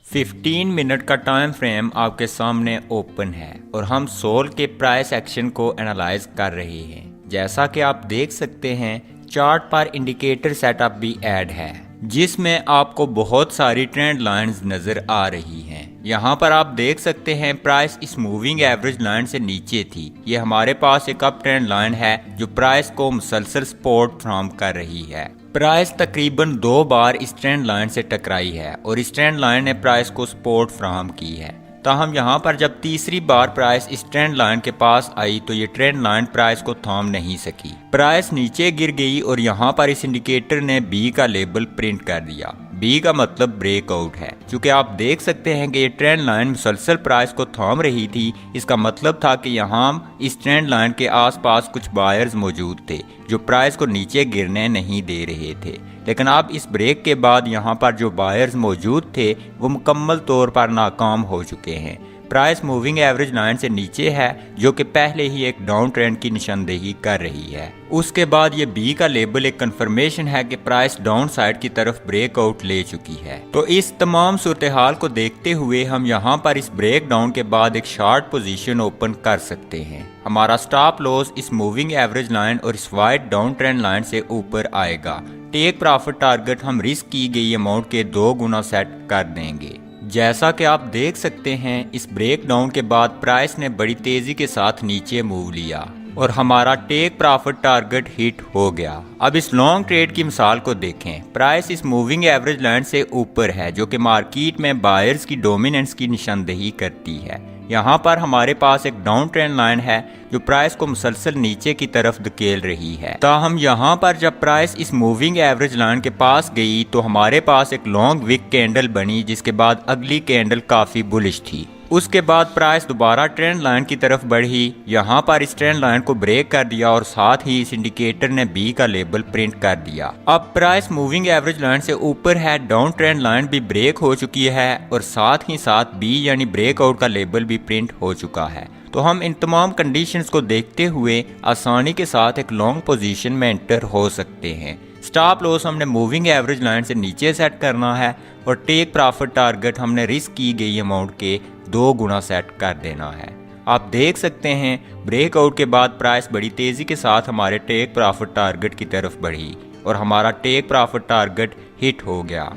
15 minute का time frame आपके सामने ओपन है और हम सोल के प्राइस एक्शन को एनालाइज कर रहे हैं। जैसा कि आप देख सकते हैं चार्ट पर इंडिकेटर सेटअप भी ऐड है जिसमें आपको बहुत सारी ट्रेंड लाइंस नजर आ रही हैं। यहाँ पर आप देख सकते हैं प्राइस इस मूविंग एवरेज लाइन से नीचे थी। ये हमारे पास एक अप ट्रेंड लाइन है जो प्राइस को मुसलसल सपोर्ट फ्राहम कर रही है। प्राइस तकरीबन 2 बार इस ट्रेंड लाइन से टकराई है और इस ट्रेंड लाइन ने प्राइस को सपोर्ट फ्राहम की है। ताहम यहाँ पर जब तीसरी बार प्राइस इस ट्रेंड लाइन के पास आई तो ये ट्रेंड लाइन प्राइस को थाम नहीं सकी। प्राइस नीचे गिर गई और यहाँ पर इस इंडिकेटर ने बी का लेबल प्रिंट कर दिया। बी का मतलब ब्रेकआउट है। चूंकि आप देख सकते हैं कि ये ट्रेंड लाइन मुसलसल प्राइस को थाम रही थी, इसका मतलब था कि यहाँ इस ट्रेंड लाइन के आसपास कुछ बायर्स मौजूद थे जो प्राइस को नीचे गिरने नहीं दे रहे थे। लेकिन अब इस ब्रेक के बाद यहाँ पर जो बायर्स मौजूद थे वो मुकम्मल तौर पर नाकाम हो चुके हैं। प्राइस मूविंग एवरेज लाइन से नीचे है जो कि पहले ही एक डाउन ट्रेंड की निशानदेही कर रही है। उसके बाद ये बी का लेबल एक कंफर्मेशन है कि प्राइस डाउन साइड की तरफ ब्रेकआउट ले चुकी है। तो इस तमाम सूरत हाल को देखते हुए हम यहाँ पर इस ब्रेक डाउन के बाद एक शॉर्ट पोजीशन ओपन कर सकते हैं। हमारा स्टॉप लॉस इस मूविंग एवरेज लाइन और इस वाइट डाउन ट्रेंड लाइन से ऊपर आएगा। टेक प्रॉफिट टारगेट हम रिस्क की गई अमाउंट के 2 गुना सेट कर देंगे। जैसा कि आप देख सकते हैं इस ब्रेक डाउन के बाद प्राइस ने बड़ी तेजी के साथ नीचे मूव लिया और हमारा टेक प्रॉफिट टारगेट हिट हो गया। अब इस लॉन्ग ट्रेड की मिसाल को देखें। प्राइस इस मूविंग एवरेज लाइन से ऊपर है जो कि मार्केट में बायर्स की डोमिनेंस की निशानदेही करती है। यहाँ पर हमारे पास एक डाउन ट्रेंड लाइन है जो प्राइस को मुसलसल नीचे की तरफ धकेल रही है। ताहम यहाँ पर जब प्राइस इस मूविंग एवरेज लाइन के पास गई तो हमारे पास एक लॉन्ग विक कैंडल बनी जिसके बाद अगली कैंडल काफी बुलिश थी। उसके बाद प्राइस दोबारा ट्रेंड लाइन की तरफ बढ़ी। यहाँ पर इस ट्रेंड लाइन को ब्रेक कर दिया और साथ ही इस इंडिकेटर ने बी का लेबल प्रिंट कर दिया। अब प्राइस मूविंग एवरेज लाइन से ऊपर है, डाउन ट्रेंड लाइन भी ब्रेक हो चुकी है और साथ ही साथ बी यानी ब्रेकआउट का लेबल भी प्रिंट हो चुका है। तो हम इन तमाम कंडीशंस को देखते हुए आसानी के साथ एक लॉन्ग पोजीशन में एंटर हो सकते हैं। स्टॉप लॉस हमने मूविंग एवरेज लाइन से नीचे सेट करना है और टेक प्रॉफिट टारगेट हमने रिस्क की गई अमाउंट के 2 गुना सेट कर देना है। आप देख सकते हैं ब्रेकआउट के बाद प्राइस बड़ी तेजी के साथ हमारे टेक प्रॉफिट टारगेट की तरफ बढ़ी और हमारा टेक प्रॉफिट टारगेट हिट हो गया।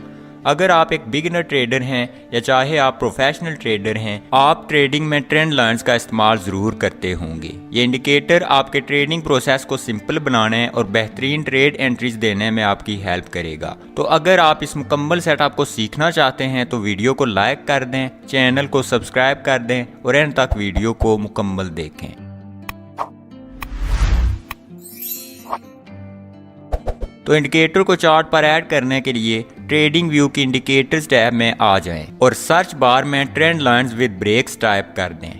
अगर आप एक बिगिनर ट्रेडर हैं या चाहे आप प्रोफेशनल ट्रेडर हैं, आप ट्रेडिंग में ट्रेंड लाइंस का इस्तेमाल ज़रूर करते होंगे। ये इंडिकेटर आपके ट्रेडिंग प्रोसेस को सिंपल बनाने और बेहतरीन ट्रेड एंट्रीज देने में आपकी हेल्प करेगा। तो अगर आप इस मुकम्मल सेटअप को सीखना चाहते हैं तो वीडियो को लाइक कर दें, चैनल को सब्सक्राइब कर दें और एंड तक वीडियो को मुकम्मल देखें। तो इंडिकेटर को चार्ट पर ऐड करने के लिए ट्रेडिंग व्यू की इंडिकेटर्स टैब में आ जाएं और सर्च बार में trend lines with breaks type कर दें।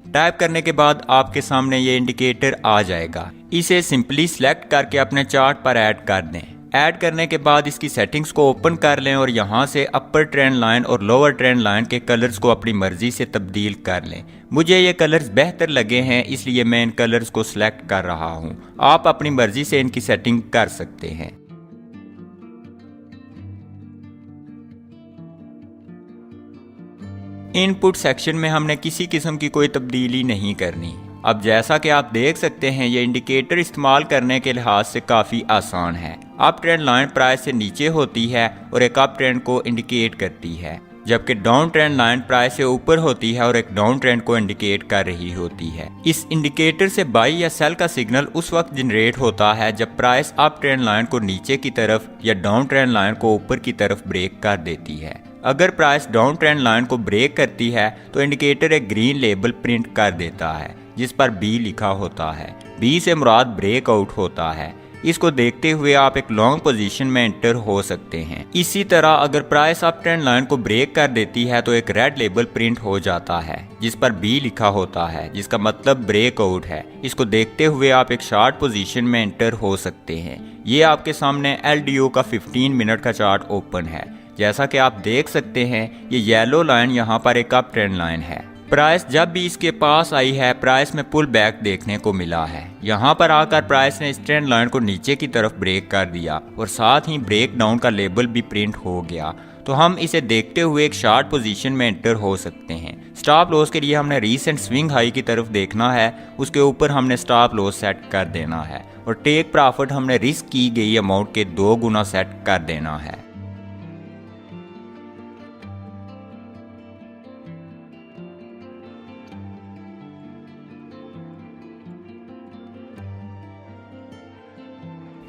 टाइप करने के बाद आपके सामने ये इंडिकेटर आ जाएगा। इसे सिंपली सिलेक्ट करके अपने चार्ट पर ऐड कर दें। ऐड करने के बाद इसकी सेटिंग्स को ओपन कर लें और यहाँ से अपर ट्रेंड लाइन और लोअर ट्रेंड लाइन के कलर्स को अपनी मर्जी से तब्दील कर लें। मुझे ये कलर्स बेहतर लगे हैं इसलिए मैं इन कलर्स को सिलेक्ट कर रहा हूँ। आप अपनी मर्जी से इनकी सेटिंग कर सकते हैं। इनपुट सेक्शन में हमने किसी किस्म की कोई तब्दीली नहीं करनी। अब जैसा कि आप देख सकते हैं ये इंडिकेटर इस्तेमाल करने के लिहाज से काफ़ी आसान है। अप ट्रेंड लाइन प्राइस से नीचे होती है और एक अप ट्रेंड को इंडिकेट करती है, जबकि डाउन ट्रेंड लाइन प्राइस से ऊपर होती है और एक डाउन ट्रेंड को इंडिकेट कर रही होती है। इस इंडिकेटर से बाई या सेल का सिग्नल उस वक्त जनरेट होता है जब प्राइस अप ट्रेंड लाइन को नीचे की तरफ या डाउन ट्रेंड लाइन को ऊपर की तरफ ब्रेक कर देती है। अगर प्राइस डाउन ट्रेंड लाइन को ब्रेक करती है तो इंडिकेटर एक ग्रीन लेबल प्रिंट कर देता है जिस पर बी लिखा होता है। बी से मुराद ब्रेकआउट होता है। इसको देखते हुए आप एक लॉन्ग पोजीशन में एंटर हो सकते हैं। इसी तरह अगर प्राइस अप ट्रेंड लाइन को ब्रेक कर देती है तो एक रेड लेबल प्रिंट हो जाता है जिस पर बी लिखा होता है जिसका मतलब ब्रेकआउट है। इसको देखते हुए आप एक शॉर्ट पोजीशन में एंटर हो सकते हैं। ये आपके सामने LDO का 15 मिनट का चार्ट ओपन है। जैसा कि आप देख सकते हैं ये येलो लाइन यहाँ पर एक अप ट्रेंड लाइन है। प्राइस जब भी इसके पास आई है प्राइस में पुल बैक देखने को मिला है। यहाँ पर आकर प्राइस ने इस ट्रेंड लाइन को नीचे की तरफ ब्रेक कर दिया और साथ ही ब्रेक डाउन का लेबल भी प्रिंट हो गया। तो हम इसे देखते हुए एक शॉर्ट पोजीशन में एंटर हो सकते हैं। स्टॉप लॉस के लिए हमने रीसेंट स्विंग हाई की तरफ देखना है, उसके ऊपर हमने स्टॉप लॉस सेट कर देना है और टेक प्रॉफिट हमने रिस्क की गई अमाउंट के 2 गुना सेट कर देना है।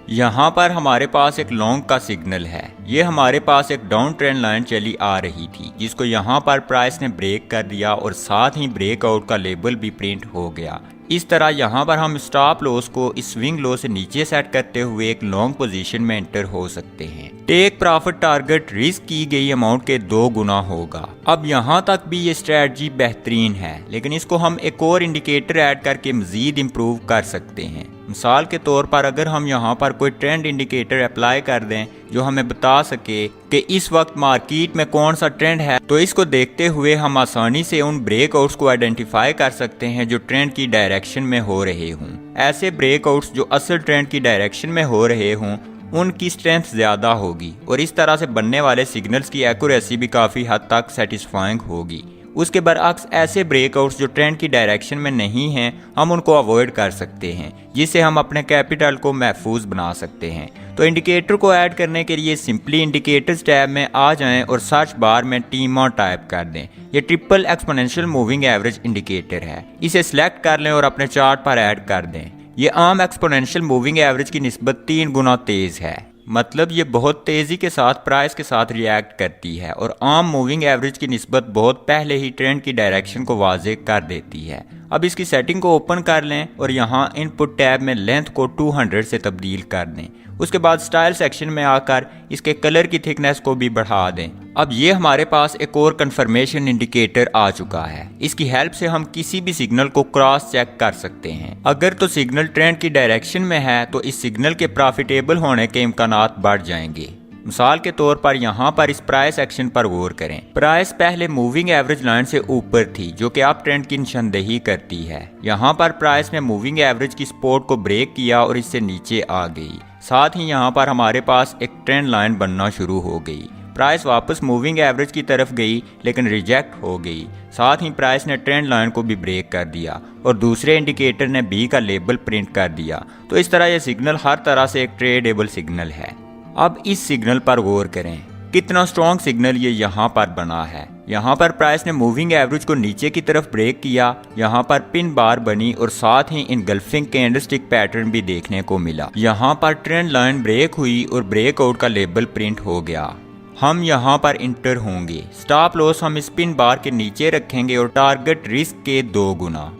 यहाँ पर हमारे पास एक लॉन्ग का सिग्नल है। ये हमारे पास एक डाउन ट्रेंड लाइन चली आ रही थी जिसको यहाँ पर प्राइस ने ब्रेक कर दिया और साथ ही ब्रेकआउट का लेबल भी प्रिंट हो गया। इस तरह यहाँ पर हम स्टॉप लॉस को इस स्विंग लो से नीचे सेट करते हुए एक लॉन्ग पोजीशन में एंटर हो सकते हैं। टेक प्रॉफिट टारगेट रिस्क की गई अमाउंट के 2 गुना होगा। अब यहाँ तक भी ये स्ट्रेटजी बेहतरीन है, लेकिन इसको हम एक और इंडिकेटर ऐड करके मजीद इम्प्रूव कर सकते हैं। मिसाल के तौर पर अगर हम यहाँ पर कोई ट्रेंड इंडिकेटर अप्लाई कर दें जो हमें बता सके कि इस वक्त मार्केट में कौन सा ट्रेंड है, तो इसको देखते हुए हम आसानी से उन ब्रेकआउट्स को आइडेंटिफाई कर सकते हैं जो ट्रेंड की डायरेक्शन में हो रहे हों। ऐसे ब्रेकआउट्स जो असल ट्रेंड की डायरेक्शन में हो रहे हों उनकी स्ट्रेंथ ज़्यादा होगी और इस तरह से बनने वाले सिग्नल्स की एक्यूरेसी भी काफ़ी हद तक सेटिस्फाइंग होगी। उसके बरअक्स ऐसे ब्रेकआउट्स जो ट्रेंड की डायरेक्शन में नहीं हैं हम उनको अवॉइड कर सकते हैं, जिससे हम अपने कैपिटल को महफूज बना सकते हैं। तो इंडिकेटर को ऐड करने के लिए सिंपली इंडिकेटर्स टैब में आ जाएं और सर्च बार में टीमा टाइप कर दें। ये triple exponential moving average indicator है, इसे सिलेक्ट कर लें और अपने चार्ट पर ऐड कर दें। ये आम एक्सपोनेंशियल मूविंग एवरेज की निस्बत 3 गुना तेज़ है, मतलब ये बहुत तेज़ी के साथ प्राइस के साथ रिएक्ट करती है और आम मूविंग एवरेज की निस्बत बहुत पहले ही ट्रेंड की डायरेक्शन को वाज़ेह कर देती है। अब इसकी सेटिंग को ओपन कर लें और यहाँ इनपुट टैब में लेंथ को 200 से तब्दील कर दें। उसके बाद स्टाइल सेक्शन में आकर इसके कलर की थिकनेस को भी बढ़ा दें। अब ये हमारे पास एक और कंफर्मेशन इंडिकेटर आ चुका है। इसकी हेल्प से हम किसी भी सिग्नल को क्रॉस चेक कर सकते हैं। अगर तो सिग्नल ट्रेंड की डायरेक्शन में है तो इस सिग्नल के प्रॉफिटेबल होने के इम्कानात बढ़ जाएंगे। मिसाल के तौर पर यहाँ पर इस प्राइस एक्शन पर गौर करें। प्राइस पहले मूविंग एवरेज लाइन से ऊपर थी जो कि अप ट्रेंड की निशानदेही करती है। यहाँ पर प्राइस ने मूविंग एवरेज की सपोर्ट को ब्रेक किया और इससे नीचे आ गई। साथ ही यहाँ पर हमारे पास एक ट्रेंड लाइन बनना शुरू हो गई। प्राइस वापस मूविंग एवरेज की तरफ गई लेकिन रिजेक्ट हो गई। साथ ही प्राइस ने ट्रेंड लाइन को भी ब्रेक कर दिया और दूसरे इंडिकेटर ने बी का लेबल प्रिंट कर दिया। तो इस तरह यह सिग्नल हर तरह से एक ट्रेडेबल सिग्नल है। अब इस सिग्नल पर गौर करें, कितना स्ट्रॉन्ग सिग्नल ये यहाँ पर बना है। यहाँ पर प्राइस ने मूविंग एवरेज को नीचे की तरफ ब्रेक किया, यहाँ पर पिन बार बनी और साथ ही इनगल्फिंग कैंडलस्टिक पैटर्न भी देखने को मिला। यहाँ पर ट्रेंड लाइन ब्रेक हुई और ब्रेकआउट का लेबल प्रिंट हो गया। हम यहाँ पर इंटर होंगे। स्टॉप लॉस हम इस पिन बार के नीचे रखेंगे और टारगेट रिस्क के 2 गुना।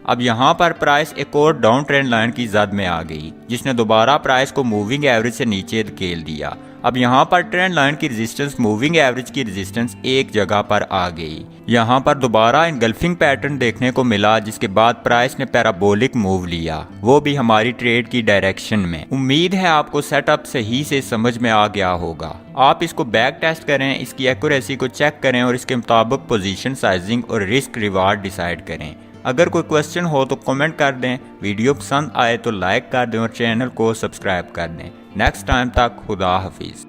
अब यहाँ पर प्राइस एक और डाउन ट्रेंड लाइन की जद में आ गई जिसने दोबारा प्राइस को मूविंग एवरेज से नीचे धकेल दिया। अब यहाँ पर ट्रेंड लाइन की रेजिस्टेंस मूविंग एवरेज की रेजिस्टेंस एक जगह पर आ गई। यहाँ पर दोबारा इनगल्फिंग पैटर्न देखने को मिला जिसके बाद प्राइस ने पैराबोलिक मूव लिया, वो भी हमारी ट्रेड की डायरेक्शन में। उम्मीद है आपको सेटअप सही से समझ में आ गया होगा। आप इसको बैक टेस्ट करें, इसकी एक्यूरेसी को चेक करें और इसके मुताबिक पोजीशन साइजिंग और रिस्क रिवार्ड डिसाइड करें। अगर कोई क्वेश्चन हो तो कमेंट कर दें, वीडियो पसंद आए तो लाइक कर दें और चैनल को सब्सक्राइब कर दें। नेक्स्ट टाइम तक खुदा हाफिज।